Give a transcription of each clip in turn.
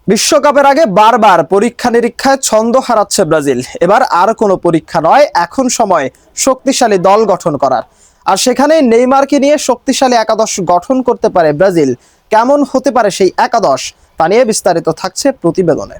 বিশ্বকাপের আগে বারবার পরীক্ষা নিরীক্ষায় ছন্দ হারাচ্ছে ব্রাজিল। এবার আর কোনো পরীক্ষা নয়, এখন সময় শক্তিশালী দল গঠন করার। আর সেখানে নেইমারকে নিয়ে শক্তিশালী একাদশ গঠন করতে পারে ব্রাজিল। কেমন হতে পারে সেই একাদশ, তা নিয়ে বিস্তারিত থাকছে প্রতিবেদনে।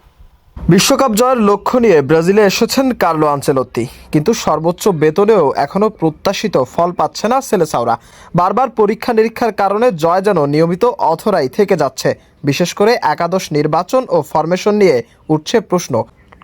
বিশ্বকাপ জয়ের লক্ষ্য নিয়ে ব্রাজিলে এসেছেন কার্লো আনচেলত্তি, কিন্তু সর্বোচ্চ বেতনেও এখনও প্রত্যাশিত ফল পাচ্ছে না সেলেসাওরা। বারবার পরীক্ষা নিরীক্ষার কারণে জয় যেন নিয়মিত অধরাই থেকে যাচ্ছে। বিশেষ করে একাদশ নির্বাচন ও ফরমেশন নিয়ে উঠছে প্রশ্ন।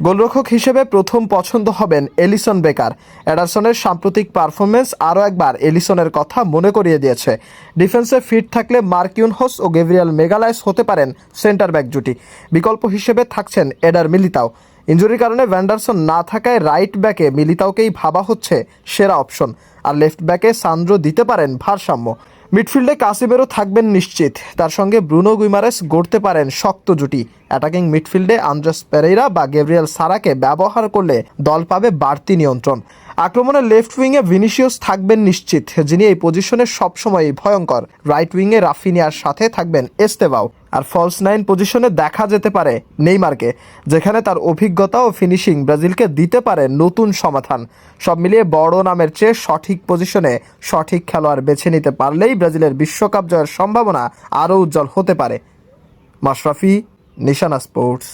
গোলরক্ষক হিসেবে প্রথম পছন্দ হবেন এলিসন বেকার। এডারসনের সাম্প্রতিক পারফরমেন্স আরও একবার এলিসনের কথা মনে করিয়ে দিয়েছে। ডিফেন্সে ফিট থাকলে মার্কিউনহোস ও গেব্রিয়াল মেগালাইস হতে পারেন সেন্টার ব্যাক জুটি। বিকল্প হিসেবে থাকছেন এডার মিলিতাও। ইনজুরির কারণে ভ্যান্ডারসন না থাকায় রাইট ব্যাকে মিলিতাওকেই ভাবা হচ্ছে সেরা অপশন। আর লেফট ব্যাকে সান্দ্রো দিতে পারেন ভারসাম্য। মিডফিল্ডে কাসিমেরো থাকবেন নিশ্চিত, তার সঙ্গে ব্রুনো গুইমারেস গড়তে পারেন শক্ত জুটি। অ্যাটাকিং মিডফিল্ডে আন্দ্রেস পেরেইরা বা গ্যাব্রিয়েল সারাকে ব্যবহার করলে দল পাবে বাড়তি নিয়ন্ত্রণ। আক্রমণের লেফট উইংয়ে ভিনিসিয়াস থাকবেন নিশ্চিত, যিনি এই পজিশনে সবসময়ই ভয়ঙ্কর। রাইট উইংয়ে রাফিনিয়ার সাথে থাকবেন এস্তেভাও। আর ফলস নাইন পজিশনে দেখা যেতে পারে নেইমারকে, যেখানে তার অভিজ্ঞতা ও ফিনিশিং ব্রাজিলকে দিতে পারে নতুন সমাধান। সব মিলিয়ে বড় নামের চেয়ে সঠিক পজিশনে সঠিক খেলোয়াড় বেছে নিতে পারলেই ব্রাজিলের বিশ্বকাপ জয়ের সম্ভাবনা আরও উজ্জ্বল হতে পারে। মাশরাফি, নিশানা স্পোর্টস।